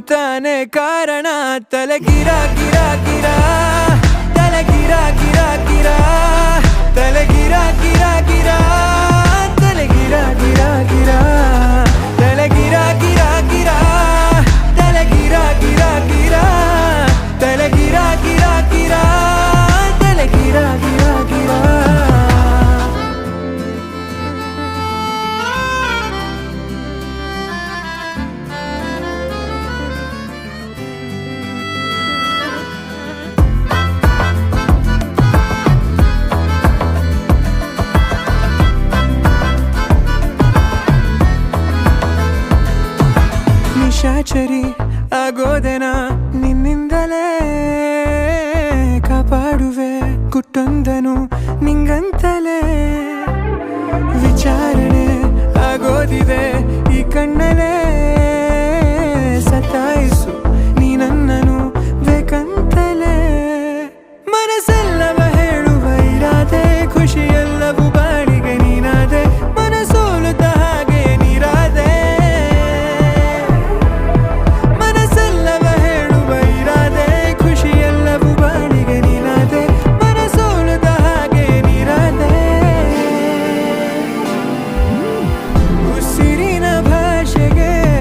ತಾನೇ ಕಾರಣ ತಲೆ ಗಿರ ಗಿರ ಗಿರ ತಲೆ ಗಿರ ಗಿರ ಗಿರ ತಲೆ ಗಿರ ಗಿರ ಗಿರ ತಲೆ ಗಿರ ಗಿರ ಗಿರ ತಲೆ ಗಿರ ಗಿರ ಗಿರ ತಲೆ ಗಿರ ಗಿರ ಗಿರ ತಲೆ ಗಿರ ಗಿರ ಗಿರ ತಲೆ ಗಿರ ಗಿರ ಗಿರ ನಿಶಾಚರಿ ಆಗೋದೆನ ನಿನ್ನಿಂದಲೇ ಕಾಪಾಡುವೆ ಗುಟ್ಟೊಂದನು ನಿಂಗಂತಲೇ ವಿಚಾರಣೆ ಆಗೋದಿದೆ ಈ ಕಣ್ಣಲೇ